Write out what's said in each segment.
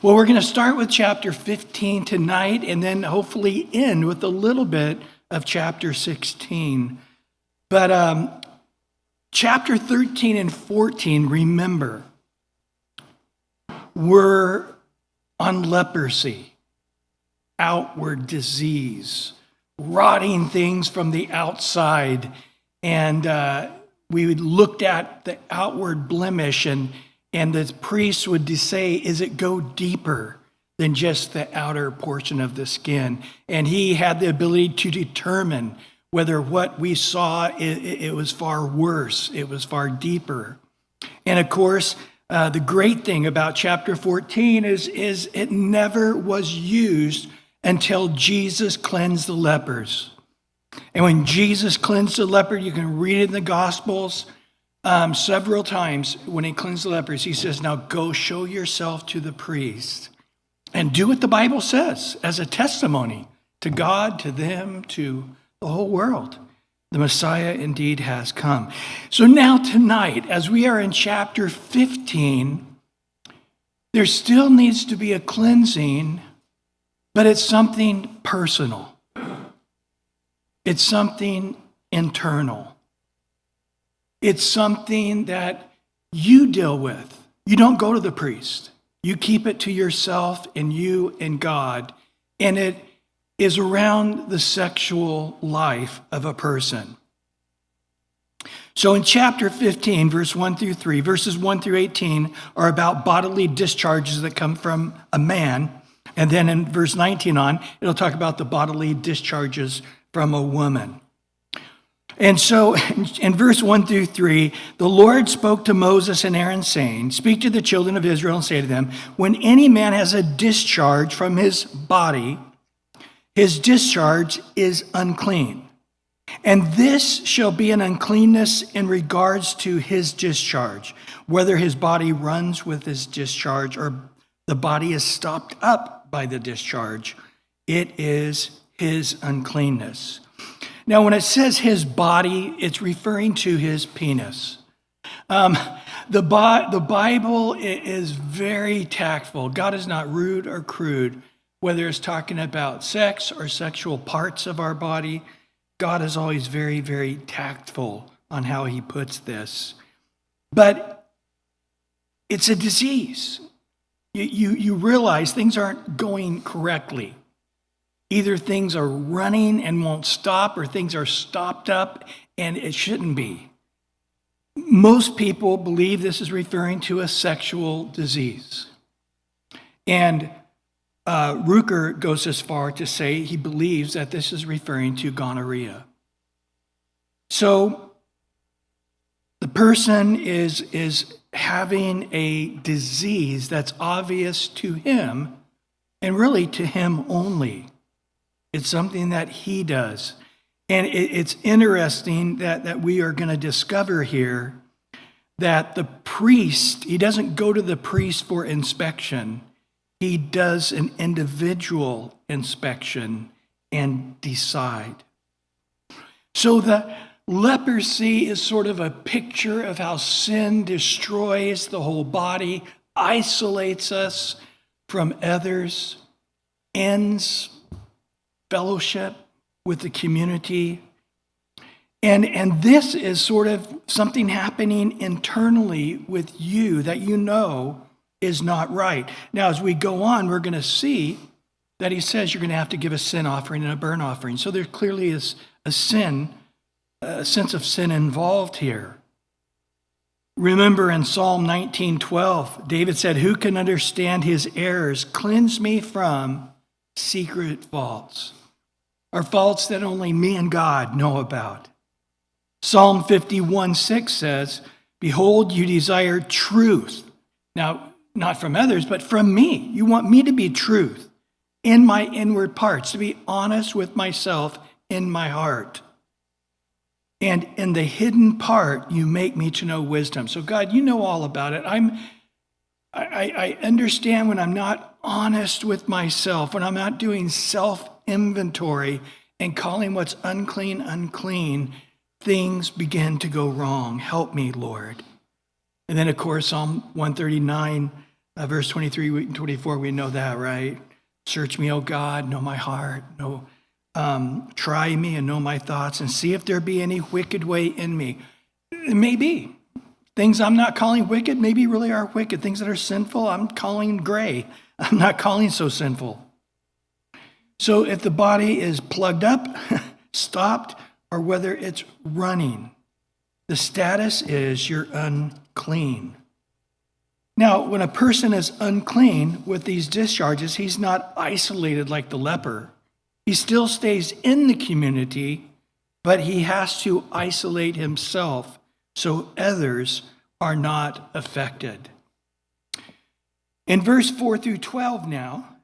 Well, we're going to start with chapter 15 tonight and then hopefully end with a little bit of chapter 16. But chapter 13 and 14, remember, were on leprosy, outward disease, rotting things from the outside. And we looked at the outward blemish, and the priest would say, is it go deeper than just the outer portion of the skin? And he had the ability to determine whether what we saw, it was far worse, it was far deeper. And of course, the great thing about chapter 14 is it never was used until Jesus cleansed the lepers. And when Jesus cleansed the leper, you can read it in the Gospels several times. When he cleansed the lepers, he says, now go show yourself to the priest and do what the Bible says as a testimony to God, to them, to the whole world. The Messiah indeed has come. So now tonight, as we are in chapter 15, there still needs to be a cleansing, but it's something personal. It's something internal. It's something that you deal with. You don't go to the priest. You keep it to yourself and you and God. And it is around the sexual life of a person. So in chapter 15, verse 1 through 3, verses 1 through 18 are about bodily discharges that come from a man. And then in verse 19 on, it'll talk about the bodily discharges from a woman. And so in verse 1 through 3, the Lord spoke to Moses and Aaron, saying, speak to the children of Israel and say to them, when any man has a discharge from his body, his discharge is unclean. And this shall be an uncleanness in regards to his discharge, whether his body runs with his discharge or the body is stopped up by the discharge. It is his uncleanness. Now, when it says his body, it's referring to his penis. The Bible is very tactful. God is not rude or crude, whether it's talking about sex or sexual parts of our body. God is always very, very tactful on how he puts this. But it's a disease. You realize things aren't going correctly. Either things are running and won't stop, or things are stopped up and it shouldn't be. Most people believe this is referring to a sexual disease. And Rucker goes as far to say he believes that this is referring to gonorrhea. So the person is having a disease that's obvious to him and really to him only. It's something that he does. And it's interesting that we are going to discover here that the priest, he doesn't go to the priest for inspection. He does an individual inspection and decide. So the leprosy is sort of a picture of how sin destroys the whole body, isolates us from others, ends fellowship with the community. And this is sort of something happening internally with you that you know is not right. Now, as we go on, we're going to see that he says you're going to have to give a sin offering and a burnt offering. So there clearly is a sense of sin involved here. Remember in Psalm 19:12, David said, who can understand his errors? Cleanse me from secret faults, or faults that only me and God know about. Psalm 51:6 says, behold, you desire truth. Now, not from others, but from me. You want me to be truth in my inward parts, to be honest with myself in my heart. And in the hidden part, you make me to know wisdom. So God, you know all about it. I understand when I'm not honest with myself, when I'm not doing self-inventory and calling what's unclean, unclean, things begin to go wrong. Help me, Lord. And then, of course, Psalm 139, Verse 23 and 24, we know that, right? Search me, O God, know my heart. Try me and know my thoughts, and see if there be any wicked way in me. It may be. Things I'm not calling wicked maybe really are wicked. Things that are sinful, I'm calling gray. I'm not calling so sinful. So if the body is plugged up, stopped, or whether it's running, the status is you're unclean. Now, when a person is unclean with these discharges, he's not isolated like the leper. He still stays in the community, but he has to isolate himself so others are not affected. In verse 4 through 12 now,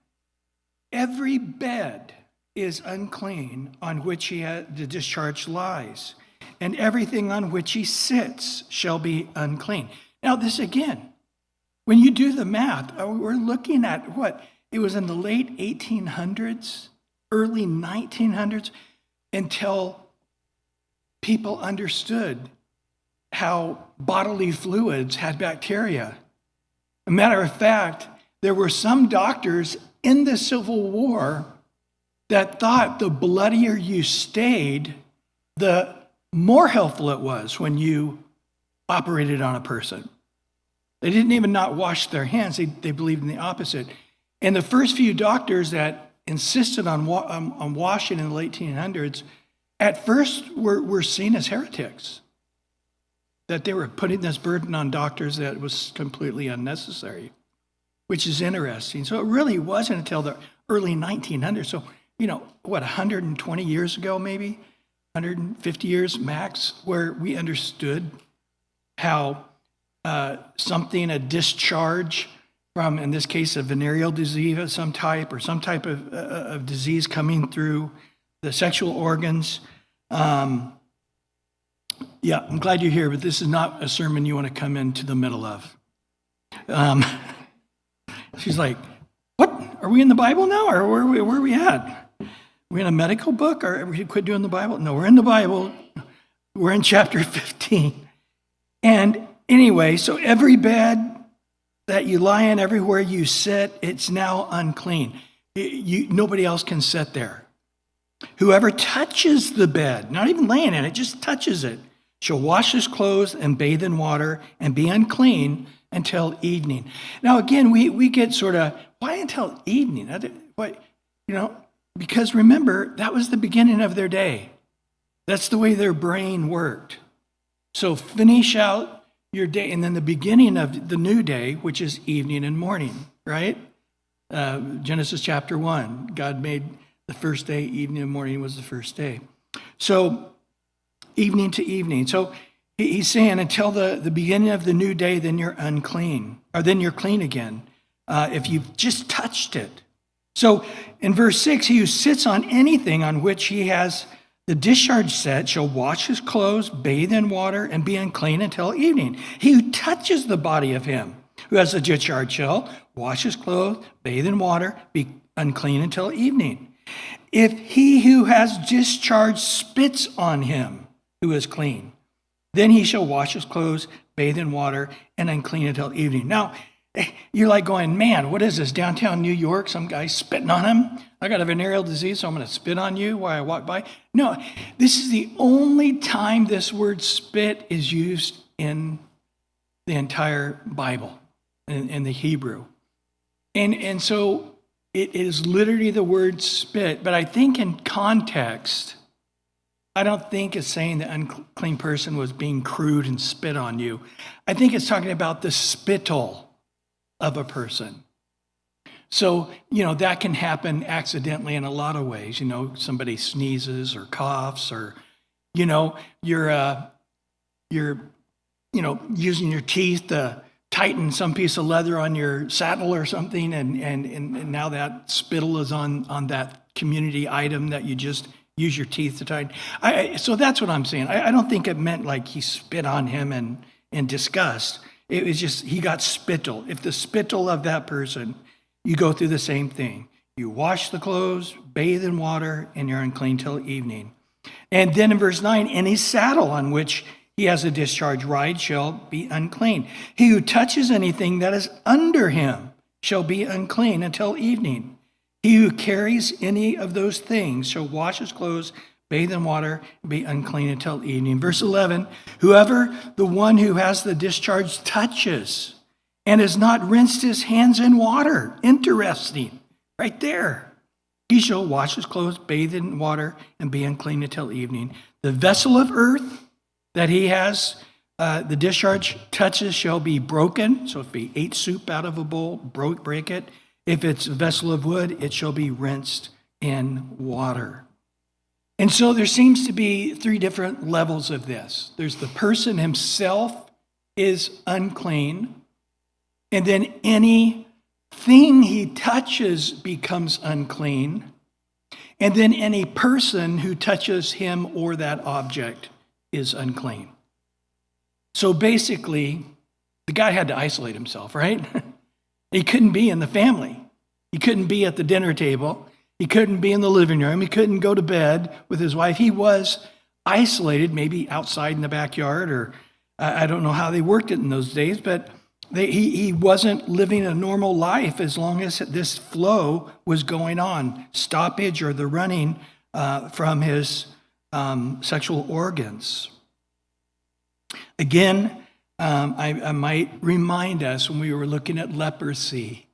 every bed is unclean on which the discharge lies, and everything on which he sits shall be unclean. Now this again, when you do the math, we're looking at what? It was in the late 1800s, early 1900s, until people understood how bodily fluids had bacteria. A matter of fact, there were some doctors in the Civil War that thought the bloodier you stayed, the more helpful it was when you operated on a person. They didn't even not wash their hands. They believed in the opposite. And the first few doctors that insisted on washing in the late 1800s, at first were seen as heretics, that they were putting this burden on doctors that was completely unnecessary, which is interesting. So it really wasn't until the early 1900s. So, 120 years ago, maybe 150 years max, where we understood how a discharge from, in this case, a venereal disease of some type, or some type of disease coming through the sexual organs. Yeah, I'm glad you're here, but this is not a sermon you want to come into the middle of. She's like, what? Are we in the Bible now, or where are we at? Are we in a medical book, or we quit doing the Bible? No, we're in the Bible. We're in chapter 15. And anyway, so every bed that you lie in, everywhere you sit, it's now unclean. Nobody else can sit there. Whoever touches the bed, not even laying in it, just touches it, shall wash his clothes and bathe in water and be unclean until evening. Now, again, we get sort of, why until evening? Because remember, that was the beginning of their day. That's the way their brain worked. So finish out your day, and then the beginning of the new day, which is evening and morning, right? Genesis chapter 1, God made the first day, evening and morning was the first day. So evening to evening. So he's saying until the beginning of the new day, then you're unclean, or then you're clean again, if you've just touched it. So in verse 6, he who sits on anything on which he has the discharge set shall wash his clothes, bathe in water, and be unclean until evening. He who touches the body of him who has the discharge shall wash his clothes, bathe in water, be unclean until evening. If he who has discharge spits on him who is clean, then he shall wash his clothes, bathe in water, and unclean until evening. Now, you're like going, man, what is this, downtown New York? Some guy spitting on him? I got a venereal disease, so I'm going to spit on you while I walk by? No, this is the only time this word spit is used in the entire Bible, in the Hebrew. And so it is literally the word spit, but I think in context, I don't think it's saying the unclean person was being crude and spit on you. I think it's talking about the spittle of a person. So, that can happen accidentally in a lot of ways. Somebody sneezes or coughs, or, you're using your teeth to tighten some piece of leather on your saddle or something, and now that spittle is on that community item that you just use your teeth to tighten. So that's what I'm saying. I don't think it meant like he spit on him in disgust. It was just, he got spittle. If the spittle of that person, you go through the same thing. You wash the clothes, bathe in water, and you're unclean till evening. And then in verse 9, any saddle on which he has a discharge ride shall be unclean. He who touches anything that is under him shall be unclean until evening. He who carries any of those things shall wash his clothes, bathe in water, and be unclean until evening. Verse 11, whoever the one who has the discharge touches and has not rinsed his hands in water. Interesting, right there. He shall wash his clothes, bathe in water, and be unclean until evening. The vessel of earth that he has, the discharge touches shall be broken. So if he ate soup out of a bowl, break it. If it's a vessel of wood, it shall be rinsed in water. And so there seems to be three different levels of this. There's the person himself is unclean, and then anything he touches becomes unclean, and then any person who touches him or that object is unclean. So basically, the guy had to isolate himself, right? He couldn't be in the family. He couldn't be at the dinner table. He couldn't be in the living room. He couldn't go to bed with his wife. He was isolated, maybe outside in the backyard, or I don't know how they worked it in those days, but he wasn't living a normal life as long as this flow was going on, stoppage or the running from his sexual organs. Again, I might remind us when we were looking at leprosy,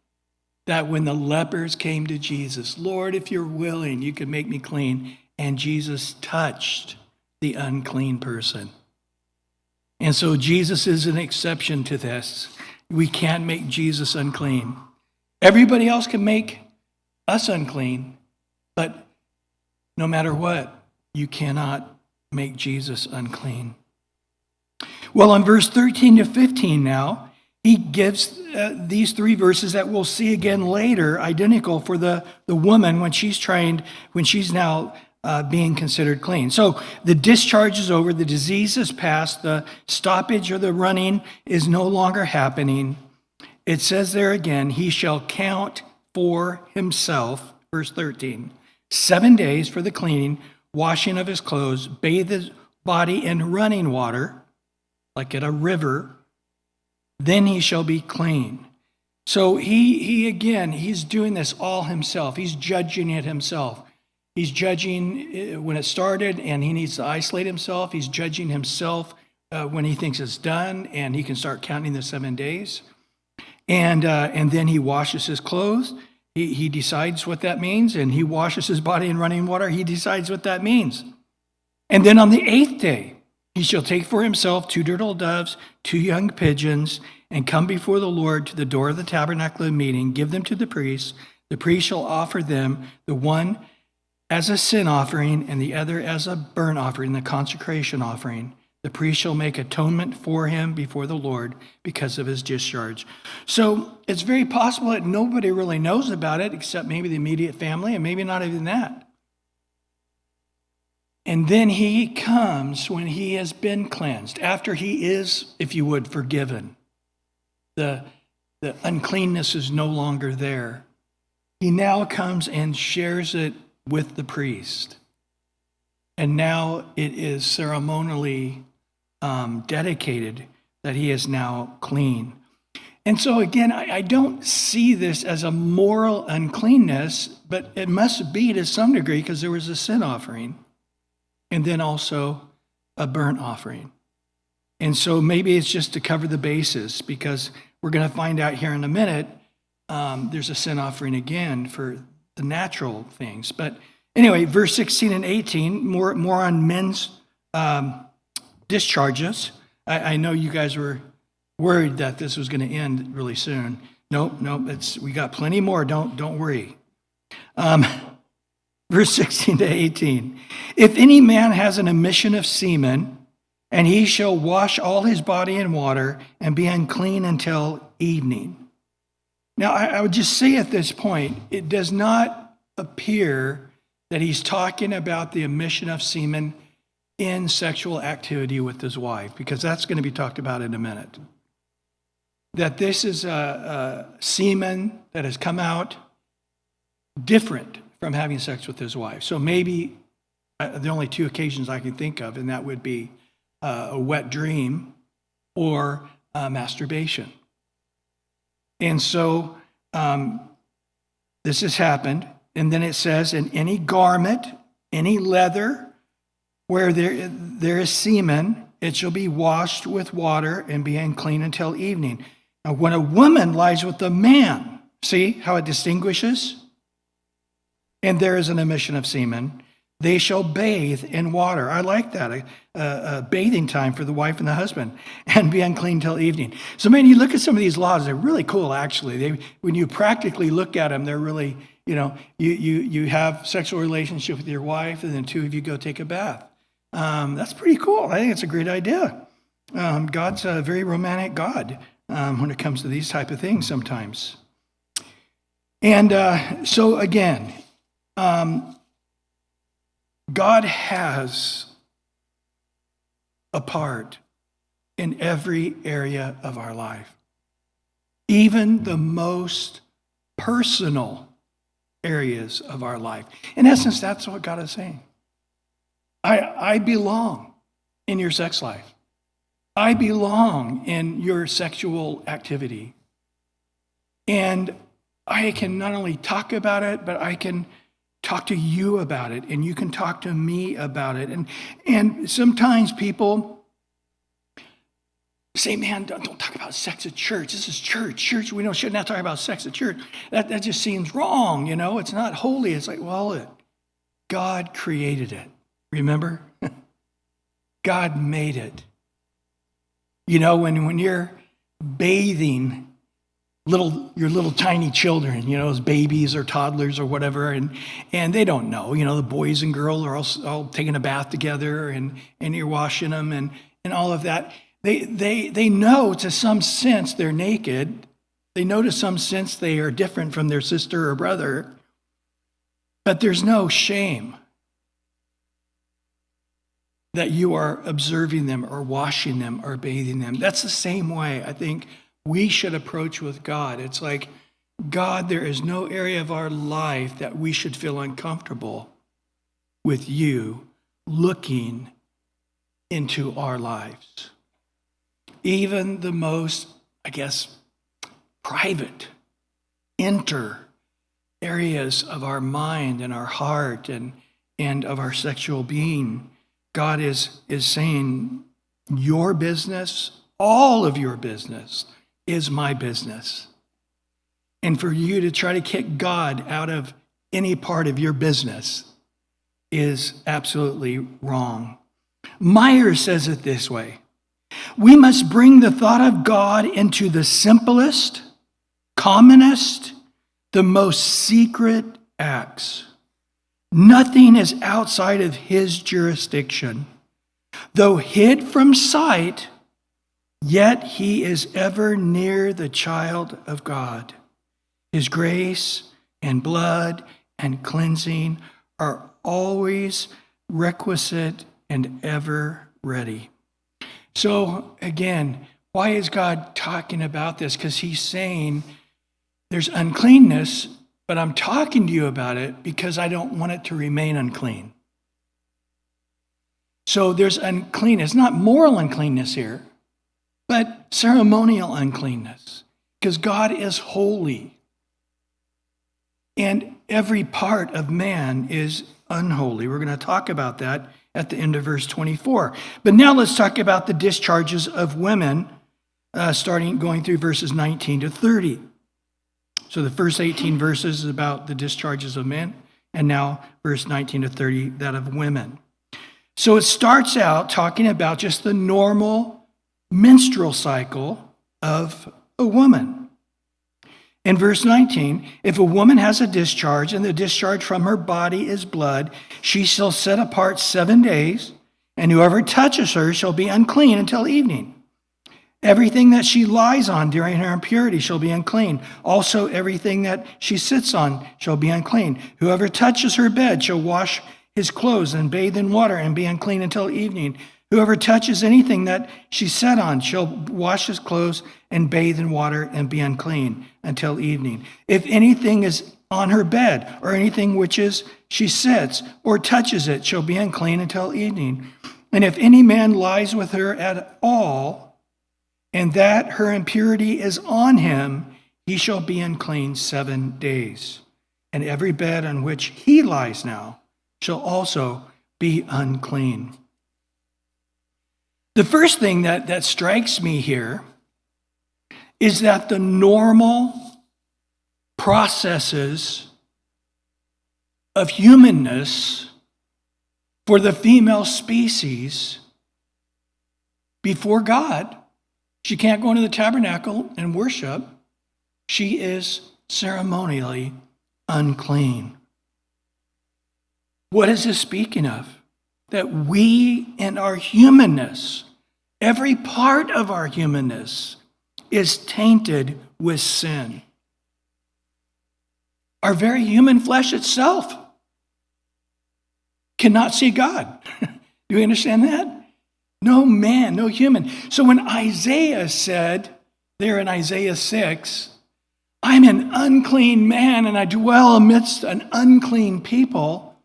that when the lepers came to Jesus, Lord, if you're willing, you can make me clean. And Jesus touched the unclean person. And so Jesus is an exception to this. We can't make Jesus unclean. Everybody else can make us unclean, but no matter what, you cannot make Jesus unclean. Well, in verse 13 to 15 now, he gives these three verses that we'll see again later, identical for the woman when she's now being considered clean. So the discharge is over, the disease is past, the stoppage or the running is no longer happening. It says there again, he shall count for himself, verse 13, 7 days for the cleaning, washing of his clothes, bathe his body in running water, like at a river, then he shall be clean. So he's doing this all himself. He's judging it himself. He's judging when it started, and he needs to isolate himself. He's judging himself when he thinks it's done, and he can start counting the 7 days. And then he washes his clothes. He decides what that means, and he washes his body in running water. He decides what that means. And then on the 8th day, he shall take for himself 2 turtle doves, 2 young pigeons, and come before the Lord to the door of the tabernacle of meeting, give them to the priest. The priest shall offer them, the one as a sin offering and the other as a burnt offering, the consecration offering. The priest shall make atonement for him before the Lord because of his discharge. So it's very possible that nobody really knows about it except maybe the immediate family, and maybe not even that. And then he comes when he has been cleansed, after he is, if you would, forgiven. The uncleanness is no longer there. He now comes and shares it with the priest. And now it is ceremonially dedicated that he is now clean. And so again, I don't see this as a moral uncleanness, but it must be to some degree because there was a sin offering. And then also a burnt offering. And so maybe it's just to cover the bases, because we're going to find out here in a minute, there's a sin offering again for the natural things. But anyway, verse 16 and 18, more on men's discharges. I know you guys were worried that this was going to end really soon. Nope, we got plenty more. Don't worry. Verse 16 to 18. If any man has an emission of semen, and he shall wash all his body in water and be unclean until evening. Now, I would just say at this point, it does not appear that he's talking about the emission of semen in sexual activity with his wife, because that's going to be talked about in a minute. That this is a semen that has come out different from having sex with his wife. So maybe the only 2 occasions I can think of, and that would be a wet dream or masturbation. And so this has happened. And then it says, in any garment, any leather, where there is semen, it shall be washed with water and be unclean until evening. Now, when a woman lies with a man, see how it distinguishes? And there is an emission of semen, they shall bathe in water. I like that, a bathing time for the wife and the husband, and be unclean till evening. So, man, you look at some of these laws, they're really cool, actually. When you practically look at them, they're really, you have sexual relationship with your wife, and then two of you go take a bath. That's pretty cool. I think it's a great idea. God's a very romantic God when it comes to these type of things sometimes. And so, again, God has a part in every area of our life, even the most personal areas of our life. In essence, that's what God is saying. I belong in your sex life. I belong in your sexual activity. And I can not only talk about it, but I can talk to you about it, and you can talk to me about it. And sometimes people say, man, don't talk about sex at church. This is church. Church, we should not talk about sex at church. That just seems wrong, It's not holy. It's like, well, God created it. Remember? God made it. When you're bathing your little tiny children, as babies or toddlers or whatever, and they don't know, the boys and girls are all taking a bath together, and you're washing them and all of that. They know to some sense they're naked. They know to some sense they are different from their sister or brother, but there's no shame that you are observing them or washing them or bathing them. That's the same way I think we should approach with God. It's like, God, there is no area of our life that we should feel uncomfortable with you looking into our lives. Even the most, private, areas of our mind and our heart and of our sexual being, God is saying, your business, all of your business, is my business. And for you to try to kick God out of any part of your business is absolutely wrong. Myers says it this way: we must bring the thought of God into the simplest, commonest, the most secret acts. Nothing is outside of his jurisdiction. Though hid from sight, yet he is ever near the child of God. His grace and blood and cleansing are always requisite and ever ready. So again, why is God talking about this? Because he's saying there's uncleanness, but I'm talking to you about it because I don't want it to remain unclean. So there's uncleanness, not moral uncleanness here, but ceremonial uncleanness, because God is holy. And every part of man is unholy. We're going to talk about that at the end of verse 24. But now let's talk about the discharges of women, going through verses 19 to 30. So the first 18 verses is about the discharges of men, and now verse 19 to 30, that of women. So it starts out talking about just the normal menstrual cycle of a woman. In verse 19, if a woman has a discharge and the discharge from her body is blood, she shall set apart 7 days, and whoever touches her shall be unclean until evening. Everything that she lies on during her impurity shall be unclean. Also, everything that she sits on shall be unclean. Whoever touches her bed shall wash his clothes and bathe in water and be unclean until evening. Whoever touches anything that she sat on shall wash his clothes and bathe in water and be unclean until evening. If anything is on her bed or anything which is she sits or touches it shall be unclean until evening. And if any man lies with her at all, and that her impurity is on him, he shall be unclean 7 days. And every bed on which he lies now shall also be unclean. The first thing that strikes me here is that the normal processes of humanness for the female species before God, she can't go into the tabernacle and worship. She is ceremonially unclean. What is this speaking of? That we in our humanness, every part of our humanness is tainted with sin. Our very human flesh itself cannot see God. Do you understand that? No man, no human. So when Isaiah said, there in Isaiah 6, I'm an unclean man and I dwell amidst an unclean people,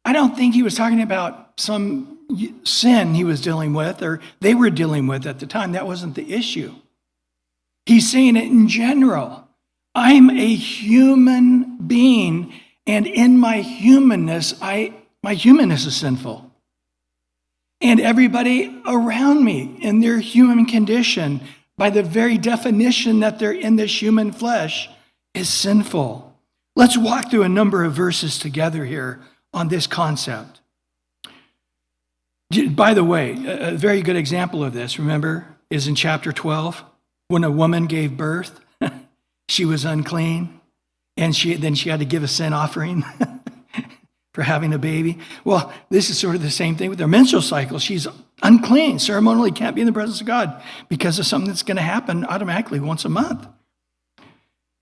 I don't think he was talking about some sin he was dealing with or they were dealing with at the time. That wasn't the issue. He's saying it in general. I'm a human being, and in my humanness, my humanness is sinful. And everybody around me in their human condition, by the very definition that they're in this human flesh, is sinful. Let's walk through a number of verses together here on this concept. By the way, a very good example of this, remember, is in chapter 12, when a woman gave birth, she was unclean, and then she had to give a sin offering for having a baby. Well, this is sort of the same thing with her menstrual cycle. She's unclean, ceremonially can't be in the presence of God because of something that's going to happen automatically once a month.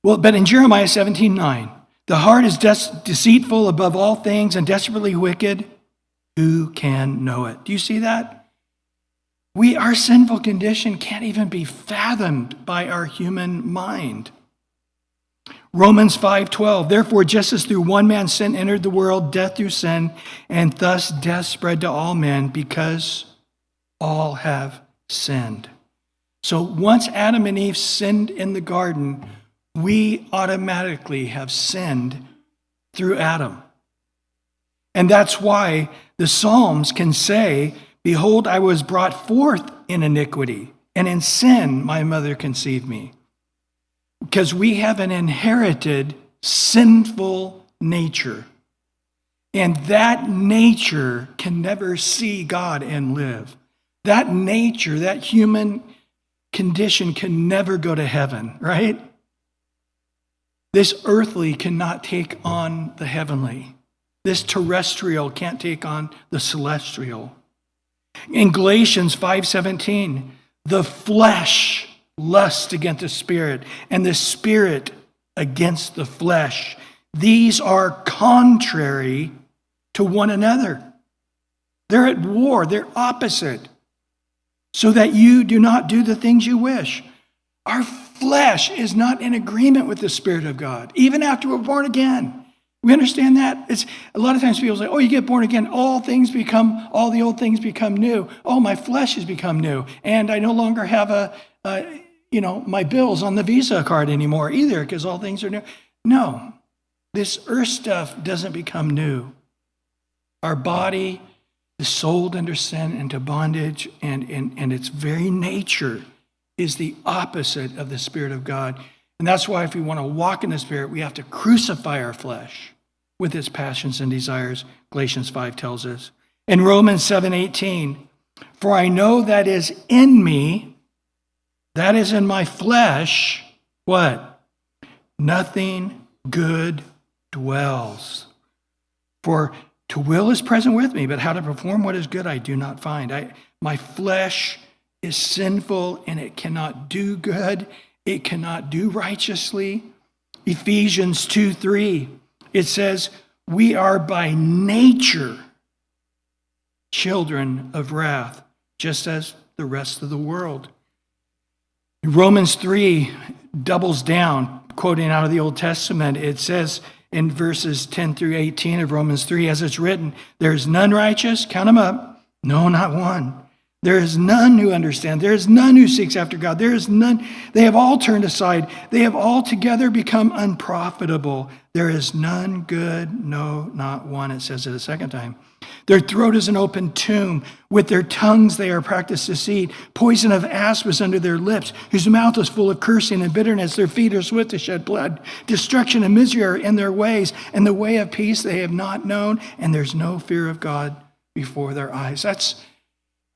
Well, but in Jeremiah 17:9, the heart is deceitful above all things and desperately wicked. Who can know it? Do you see that? Our sinful condition can't even be fathomed by our human mind. Romans 5:12, therefore, just as through one man sin entered the world, death through sin, and thus death spread to all men because all have sinned. So once Adam and Eve sinned in the garden, we automatically have sinned through Adam. And that's why the Psalms can say, behold, I was brought forth in iniquity, and in sin my mother conceived me. Because we have an inherited sinful nature. And that nature can never see God and live. That nature, that human condition can never go to heaven, right? This earthly cannot take on the heavenly. This terrestrial can't take on the celestial. In Galatians 5:17, the flesh lusts against the spirit, and the spirit against the flesh. These are contrary to one another. They're at war, they're opposite, so that you do not do the things you wish. Our flesh is not in agreement with the Spirit of God, even after we're born again. We understand that? It's a lot of times people say, oh, you get born again, all the old things become new. Oh, my flesh has become new. And I no longer have my bills on the Visa card anymore either, because all things are new. No, this earth stuff doesn't become new. Our body is sold under sin into bondage, and its very nature is the opposite of the Spirit of God. And that's why if we want to walk in the Spirit, we have to crucify our flesh with its passions and desires, Galatians 5 tells us. In Romans 7:18, for I know that is in me, that is in my flesh, what? Nothing good dwells. For to will is present with me, but how to perform what is good I do not find. My flesh is sinful and it cannot do good. It cannot do righteously. Ephesians 2:3, it says, we are by nature children of wrath, just as the rest of the world. Romans 3 doubles down, quoting out of the Old Testament. It says in verses 10 through 18 of Romans 3, as it's written, there is none righteous, count them up, No, not one. There is none who understands. There is none who seeks after God. There is none. They have all turned aside. They have altogether become unprofitable. There is none good, no, not one. It says it a second time. Their throat is an open tomb. With their tongues they are practiced deceit. Poison of asp is under their lips, whose mouth is full of cursing and bitterness. Their feet are swift to shed blood. Destruction and misery are in their ways, and the way of peace they have not known, and there's no fear of God before their eyes. That's,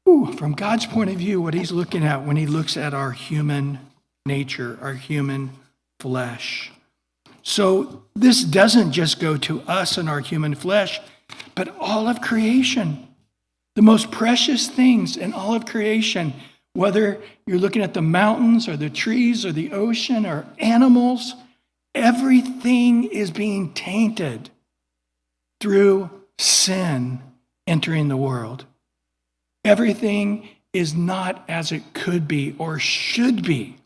from God's point of view, what he's looking at when he looks at our human nature, our human flesh. So this doesn't just go to us and our human flesh, but all of creation. The most precious things in all of creation, whether you're looking at the mountains or the trees or the ocean or animals, everything is being tainted through sin entering the world. Everything is not as it could be or should be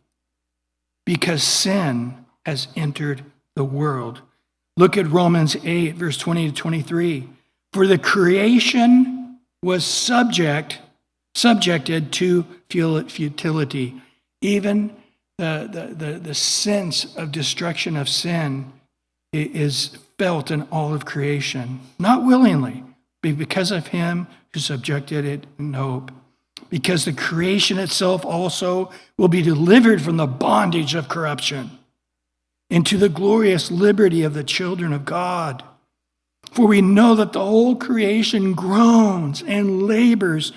because sin has entered the world. Look at Romans 8, verse 20 to 23. For the creation was subjected to futility. Even the sense of destruction of sin is felt in all of creation, not willingly, but because of him who subjected it in hope. Because the creation itself also will be delivered from the bondage of corruption into the glorious liberty of the children of God. For we know that the whole creation groans and labors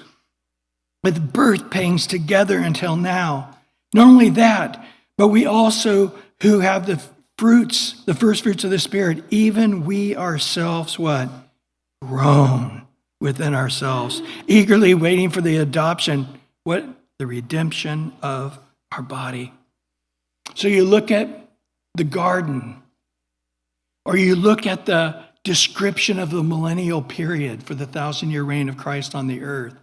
with birth pains together until now. Not only that, but we also who have the first fruits of the Spirit, even we ourselves, what? Groan within ourselves, eagerly waiting for the adoption, what? The redemption of our body. So you look at the garden, or you look at the description of the millennial period for the 1,000-year reign of Christ on the earth.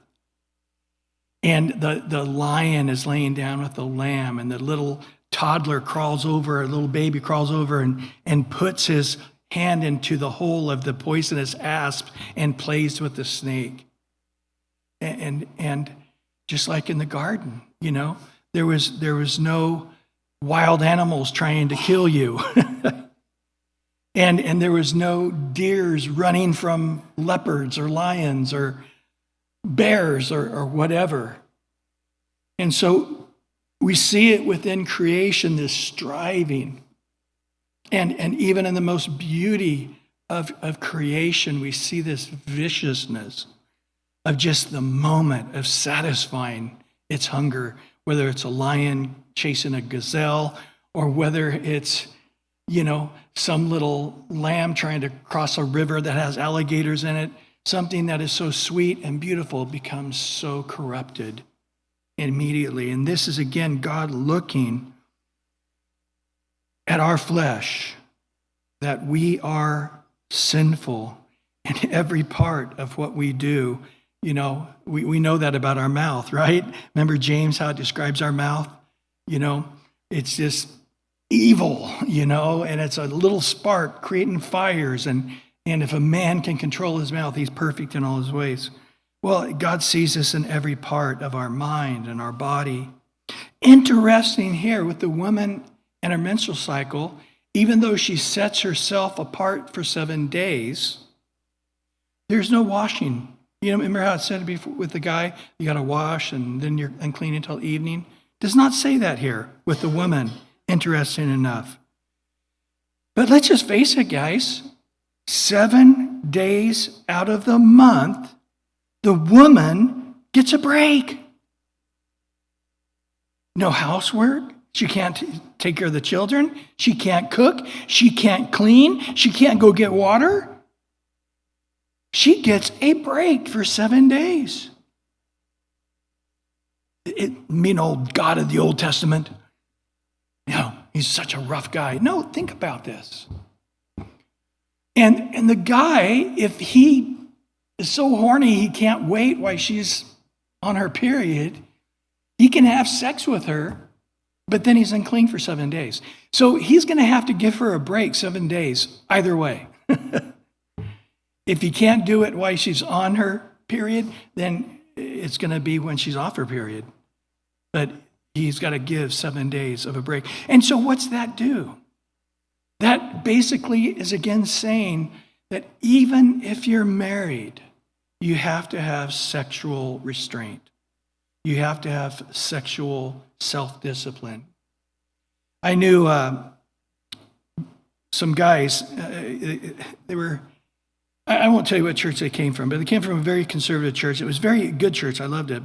And the lion is laying down with the lamb, and the little toddler crawls over, a little baby crawls over and puts his hand into the hole of the poisonous asp and plays with the snake. And just like in the garden, there was no wild animals trying to kill you. And there was no deers running from leopards or lions or bears or whatever. And so we see it within creation, this striving. And even in the most beauty of creation, we see this viciousness of just the moment of satisfying its hunger, whether it's a lion chasing a gazelle or whether it's, some little lamb trying to cross a river that has alligators in it. Something that is so sweet and beautiful becomes so corrupted immediately. And this is, again, God looking at our flesh, that we are sinful in every part of what we do. We know that about our mouth, right? Remember James, how it describes our mouth? It's just evil, and it's a little spark creating fires. And if a man can control his mouth, he's perfect in all his ways. Well, God sees us in every part of our mind and our body. Interesting here with the woman and her menstrual cycle, even though she sets herself apart for 7 days, there's no washing. Remember how it said before with the guy, you got to wash and then you're unclean until evening? Does not say that here with the woman, interesting enough. But let's just face it, guys. 7 days out of the month, the woman gets a break. No housework. She can't take care of the children. She can't cook. She can't clean. She can't go get water. She gets a break for 7 days. Old God of the Old Testament. He's such a rough guy. No, think about this. And the guy, if he is so horny he can't wait while she's on her period, he can have sex with her, but then he's unclean for 7 days. So he's going to have to give her a break 7 days, either way. If he can't do it while she's on her period, then it's going to be when she's off her period. But he's got to give 7 days of a break. And so what's that do? That basically is again saying that even if you're married, you have to have sexual restraint. You have to have sexual self-discipline. I knew some guys, they were, I won't tell you what church they came from, but they came from a very conservative church. It was a very good church. I loved it.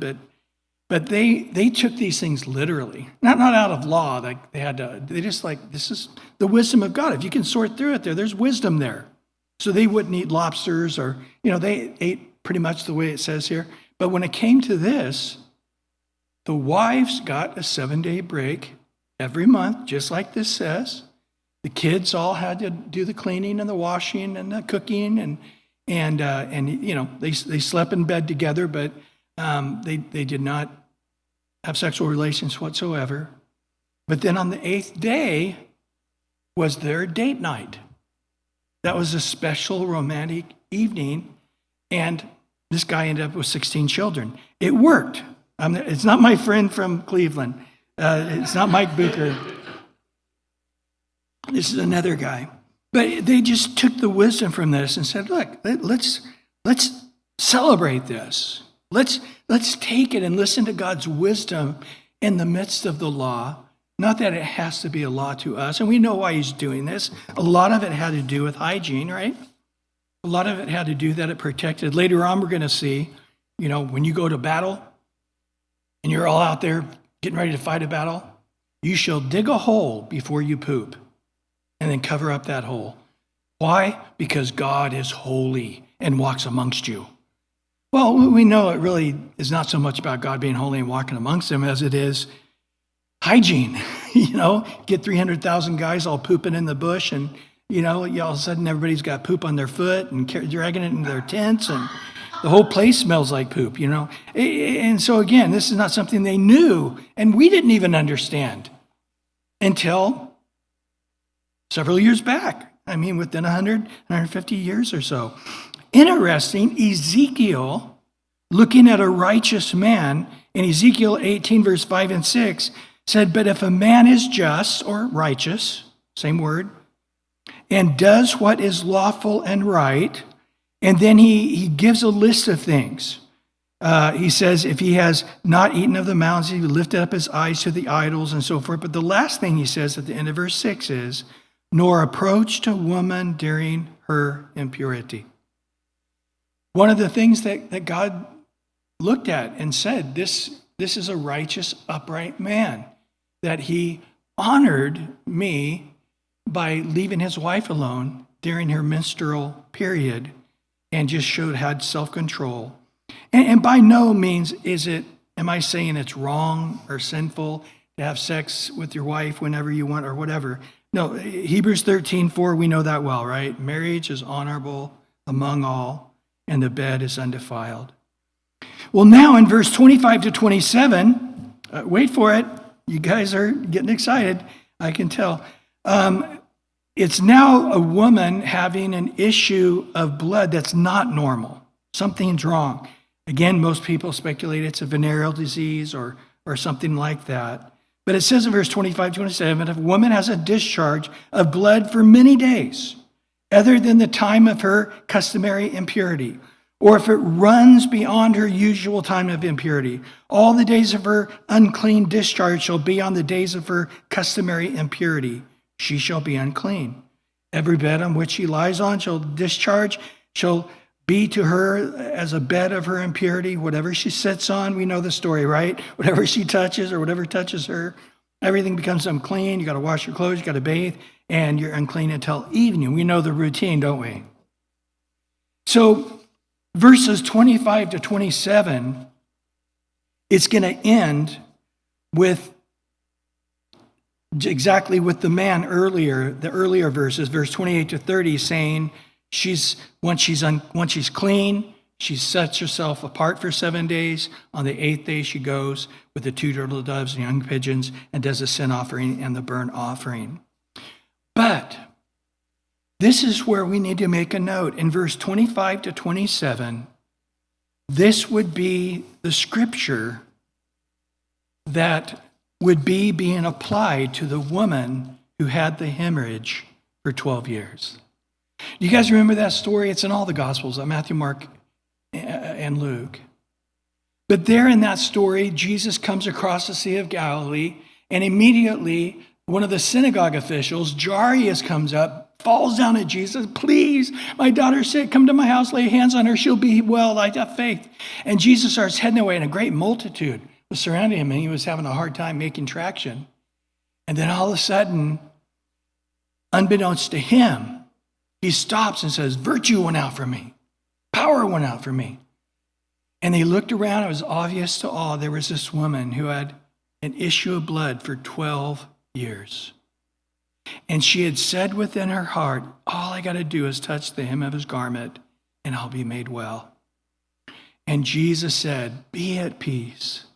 But they took these things literally, not out of law. Like they just like, this is the wisdom of God. If you can sort through it there's wisdom there. So they wouldn't eat lobsters or, they ate pretty much the way it says here. But when it came to this, the wives got a 7-day break every month, just like this says. The kids all had to do the cleaning and the washing and the cooking and they slept in bed together, but they did not have sexual relations whatsoever. But then on the 8th day was their date night. That was a special romantic evening, and this guy ended up with 16 children. It worked. It's not my friend from Cleveland. It's not Mike Bucher. This is another guy. But they just took the wisdom from this and said, look, let's celebrate this. Let's take it and listen to God's wisdom in the midst of the law. Not that it has to be a law to us. And we know why he's doing this. A lot of it had to do with hygiene, right? A lot of it had to do that it protected. Later on, we're going to see, when you go to battle and you're all out there getting ready to fight a battle, you shall dig a hole before you poop and then cover up that hole. Why? Because God is holy and walks amongst you. Well, we know it really is not so much about God being holy and walking amongst them as it is hygiene. Get 300,000 guys all pooping in the bush and, all of a sudden everybody's got poop on their foot and dragging it into their tents and the whole place smells like poop, And so again, this is not something they knew and we didn't even understand until several years back. Within 100, 150 years or so. Interesting, Ezekiel, looking at a righteous man, in Ezekiel 18, verse 5 and 6, said, but if a man is just or righteous, same word, and does what is lawful and right, and then he gives a list of things. He says, if he has not eaten of the mountains, he lifted up his eyes to the idols and so forth. But the last thing he says at the end of verse 6 is, nor approached a woman during her impurity. One of the things that God looked at and said, this is a righteous, upright man, that he honored me by leaving his wife alone during her menstrual period and just had self-control. And by no means am I saying it's wrong or sinful to have sex with your wife whenever you want or whatever. No, Hebrews 13:4, we know that well, right? Marriage is honorable among all, and the bed is undefiled. Well, now in verse 25 to 27, wait for it. You guys are getting excited, I can tell. It's now a woman having an issue of blood that's not normal. Something's wrong. Again, most people speculate it's a venereal disease or something like that. But it says in verse 25, 27, if a woman has a discharge of blood for many days, other than the time of her customary impurity, or if it runs beyond her usual time of impurity, all the days of her unclean discharge shall be on the days of her customary impurity. She shall be unclean. Every bed on which she lies on shall be to her as a bed of her impurity. Whatever she sits on, we know the story, right? Whatever she touches or whatever touches her, everything becomes unclean. You got to wash your clothes, you got to bathe, and you're unclean until evening. We know the routine, don't we? So verses 25 to 27, it's going to end with exactly with the man earlier, the earlier verses, verse 28 to 30, saying once she's clean, she sets herself apart for 7 days. On the 8th day, she goes with the 2 turtle doves and young pigeons and does the sin offering and the burnt offering. But this is where we need to make a note. In verse 25 to 27, this would be the scripture that would be being applied to the woman who had the hemorrhage for 12 years. Do you guys remember that story? It's in all the Gospels, Matthew, Mark, and Luke. But there in that story, Jesus comes across the Sea of Galilee, and immediately one of the synagogue officials, Jairus, comes up, falls down at Jesus. Please, my daughter's sick. Come to my house, lay hands on her. She'll be well. I have faith. And Jesus starts heading away, and a great multitude was surrounding him, and he was having a hard time making traction. And then all of a sudden, unbeknownst to him, he stops and says, virtue went out from me. Power went out from me. And they looked around. It was obvious to all there was this woman who had an issue of blood for 12 years. And she had said within her heart, all I got to do is touch the hem of his garment and I'll be made well. And Jesus said, be at peace.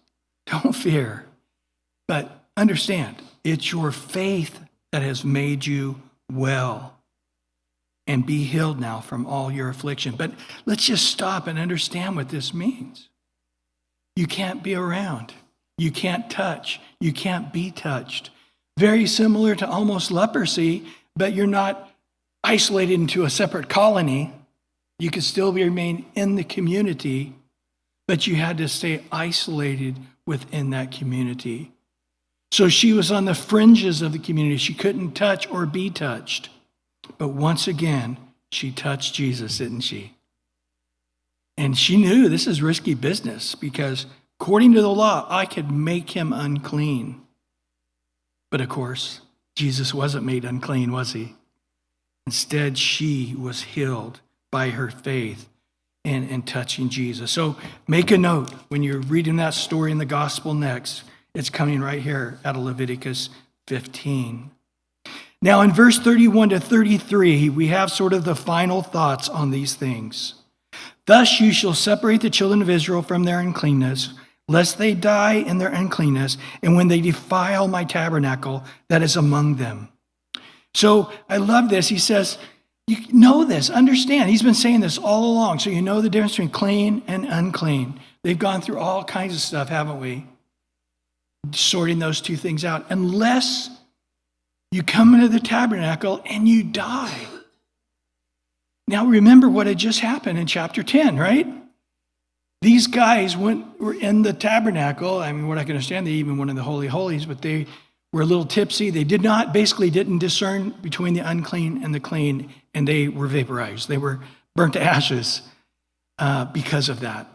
Don't fear. But understand, it's your faith that has made you well. And be healed now from all your affliction. But let's just stop and understand what this means. You can't be around. You can't touch. You can't be touched. Very similar to almost leprosy, but you're not isolated into a separate colony. You could still remain in the community, but you had to stay isolated within that community. So she was on the fringes of the community. She couldn't touch or be touched. But once again, she touched Jesus, didn't she? And she knew this is risky business because according to the law, I could make him unclean. But of course, Jesus wasn't made unclean, was he? Instead, she was healed by her faith in touching Jesus. So make a note when you're reading that story in the gospel next. It's coming right here out of Leviticus 15. Now, in verse 31 to 33, we have sort of the final thoughts on these things. Thus you shall separate the children of Israel from their uncleanness, lest they die in their uncleanness, and when they defile my tabernacle that is among them. So I love this. He says, you know this, understand. He's been saying this all along, so you know the difference between clean and unclean. They've gone through all kinds of stuff, haven't we? Sorting those two things out. Unless you come into the tabernacle and you die. Now remember what had just happened in chapter 10, right? These guys were in the tabernacle. I mean, we're not going to understand they even went in the Holy of Holies, but they were a little tipsy. They didn't discern between the unclean and the clean, and they were vaporized. They were burnt to ashes because of that.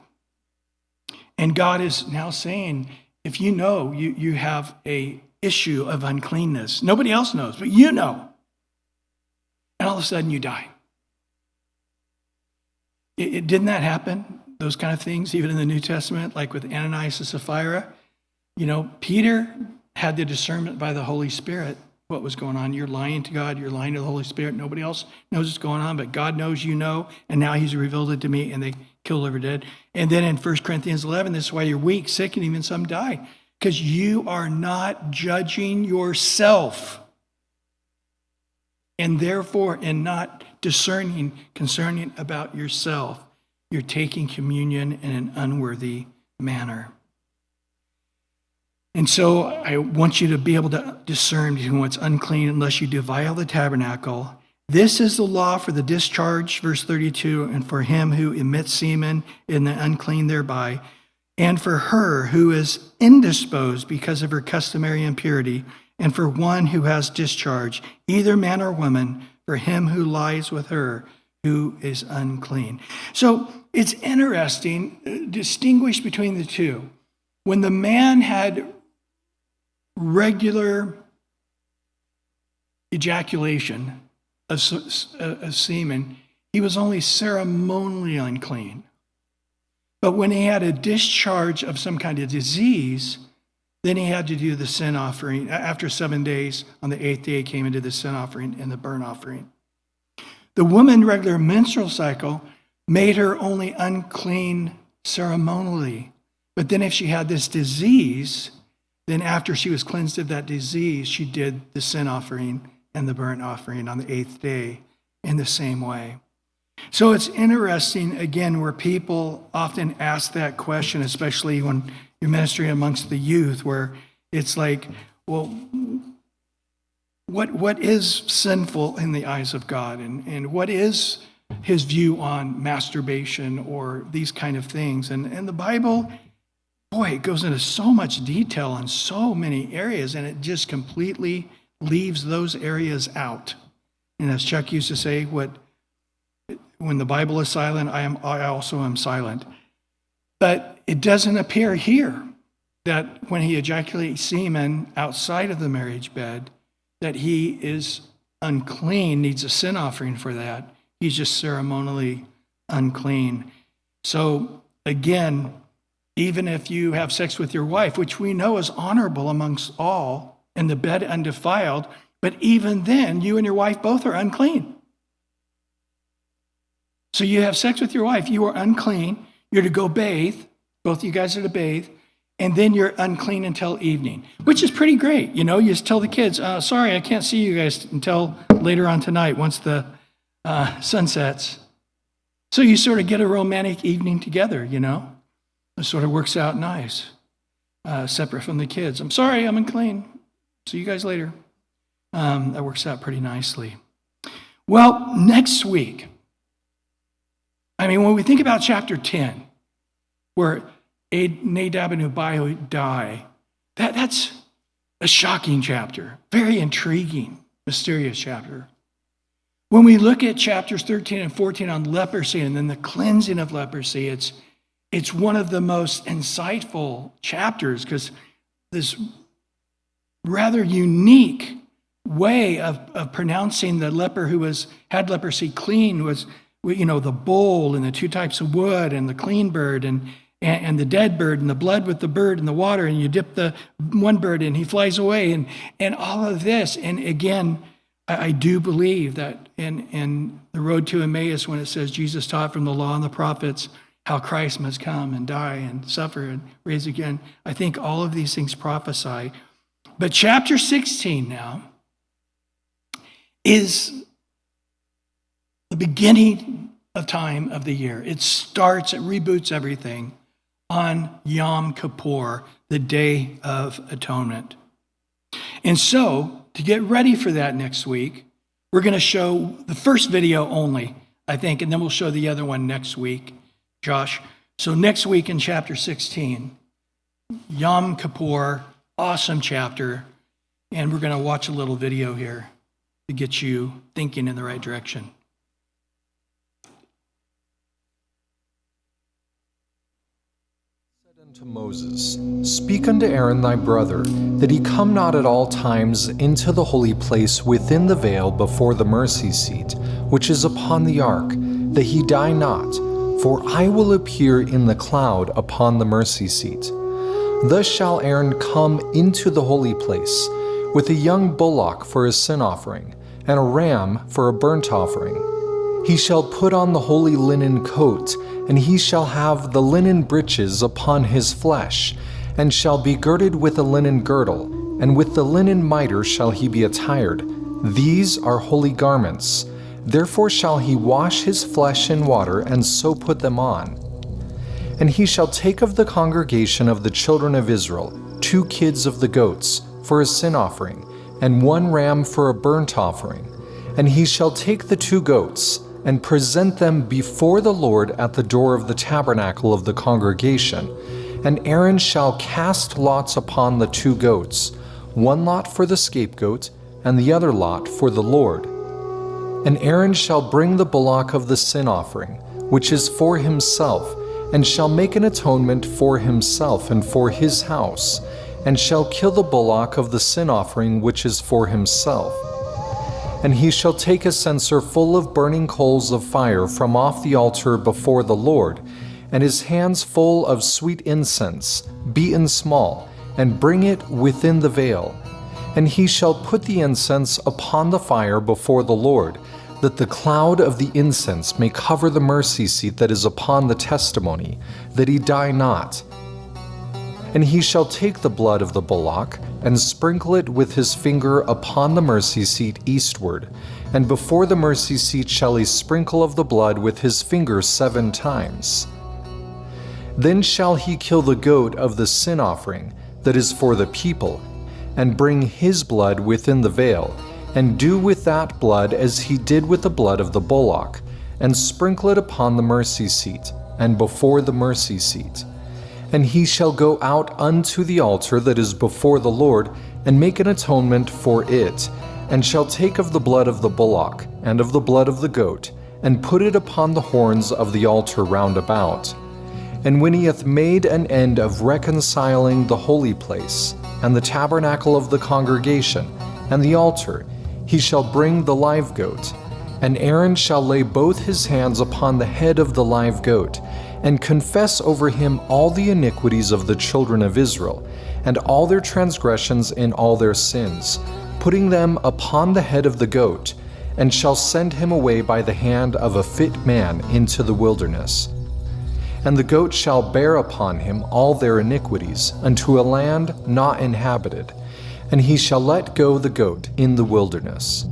And God is now saying, if you know you have a issue of uncleanness. Nobody else knows, but you know. And all of a sudden you die. Didn't that happen? Those kind of things, even in the New Testament, like with Ananias and Sapphira. You know, Peter had the discernment by the Holy Spirit what was going on. You're lying to God. You're lying to the Holy Spirit. Nobody else knows what's going on, but God knows you know, and now he's revealed it to me, and they killed over dead. And then in 1 Corinthians 11, this is why you're weak, sick, and even some die. Because you are not judging yourself. And therefore, in not discerning concerning about yourself, you're taking communion in an unworthy manner. And so I want you to be able to discern between what's unclean unless you defile the tabernacle. This is the law for the discharge, verse 32, and for him who emits semen in the unclean thereby, and for her who is indisposed because of her customary impurity, and for one who has discharge, either man or woman, for him who lies with her who is unclean. So it's interesting, distinguish between the two. When the man had regular ejaculation of semen, he was only ceremonially unclean. But when he had a discharge of some kind of disease, then he had to do the sin offering. After 7 days, on the 8th day, he came into the sin offering and the burnt offering. The woman's regular menstrual cycle made her only unclean ceremonially. But then if she had this disease, then after she was cleansed of that disease, she did the sin offering and the burnt offering on the 8th day in the same way. So it's interesting, again, where people often ask that question, especially when you're ministering amongst the youth, where it's like, well, what is sinful in the eyes of God? And what is his view on masturbation or these kind of things? And the Bible, boy, it goes into so much detail on so many areas, and it just completely leaves those areas out. And as Chuck used to say, when the Bible is silent, I also am silent. But it doesn't appear here that when he ejaculates semen outside of the marriage bed, that he is unclean, needs a sin offering for that. He's just ceremonially unclean. So again, even if you have sex with your wife, which we know is honorable amongst all, and the bed undefiled, but even then, you and your wife both are unclean. So you have sex with your wife, you are unclean, you're to go bathe, both of you guys are to bathe, and then you're unclean until evening, which is pretty great. You know, you just tell the kids, sorry, I can't see you guys until later on tonight once the sun sets. So you sort of get a romantic evening together, you know. It sort of works out nice, separate from the kids. I'm sorry, I'm unclean. See you guys later. That works out pretty nicely. Well, next week, when we think about chapter 10, where Nadab and Abihu die, that's a shocking chapter, very intriguing, mysterious chapter. When we look at chapters 13 and 14 on leprosy and then the cleansing of leprosy, it's one of the most insightful chapters, because this rather unique way of pronouncing the leper who had leprosy clean was, the bowl and the two types of wood and the clean bird and the dead bird and the blood with the bird and the water, and you dip the one bird and he flies away and all of this. And again, I do believe that in the road to Emmaus, when it says Jesus taught from the law and the prophets how Christ must come and die and suffer and raise again, I think all of these things prophesy. But chapter 16 now is the beginning of time of the year. It reboots everything on Yom Kippur, the Day of Atonement. And so, to get ready for that next week, we're going to show the first video only, I think, and then we'll show the other one next week, Josh. So next week in chapter 16, Yom Kippur, awesome chapter, and we're going to watch a little video here to get you thinking in the right direction. To Moses, speak unto Aaron thy brother, that he come not at all times into the holy place within the veil before the mercy seat, which is upon the ark, that he die not, for I will appear in the cloud upon the mercy seat. Thus shall Aaron come into the holy place, with a young bullock for a sin offering, and a ram for a burnt offering. He shall put on the holy linen coat, and he shall have the linen breeches upon his flesh, and shall be girded with a linen girdle, and with the linen mitre shall he be attired. These are holy garments. Therefore shall he wash his flesh in water, and so put them on. And he shall take of the congregation of the children of Israel 2 kids of the goats for a sin offering, and 1 ram for a burnt offering. And he shall take the 2 goats, and present them before the Lord at the door of the tabernacle of the congregation. And Aaron shall cast lots upon the 2 goats, 1 lot for the scapegoat, and the other lot for the Lord. And Aaron shall bring the bullock of the sin offering, which is for himself, and shall make an atonement for himself and for his house, and shall kill the bullock of the sin offering which is for himself. And he shall take a censer full of burning coals of fire from off the altar before the Lord, and his hands full of sweet incense, beaten small, and bring it within the veil. And he shall put the incense upon the fire before the Lord, that the cloud of the incense may cover the mercy seat that is upon the testimony, that he die not. And he shall take the blood of the bullock, and sprinkle it with his finger upon the mercy seat eastward, and before the mercy seat shall he sprinkle of the blood with his finger 7 times. Then shall he kill the goat of the sin offering that is for the people, and bring his blood within the veil, and do with that blood as he did with the blood of the bullock, and sprinkle it upon the mercy seat, and before the mercy seat. And he shall go out unto the altar that is before the Lord, and make an atonement for it, and shall take of the blood of the bullock, and of the blood of the goat, and put it upon the horns of the altar round about. And when he hath made an end of reconciling the holy place, and the tabernacle of the congregation, and the altar, he shall bring the live goat. And Aaron shall lay both his hands upon the head of the live goat, and confess over him all the iniquities of the children of Israel, and all their transgressions in all their sins, putting them upon the head of the goat, and shall send him away by the hand of a fit man into the wilderness. And the goat shall bear upon him all their iniquities unto a land not inhabited, and he shall let go the goat in the wilderness.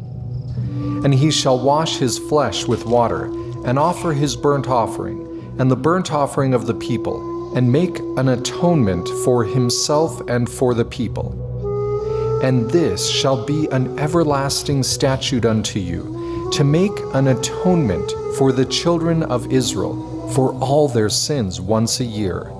And he shall wash his flesh with water, and offer his burnt offering, and the burnt offering of the people, and make an atonement for himself and for the people. And this shall be an everlasting statute unto you, to make an atonement for the children of Israel for all their sins once a year.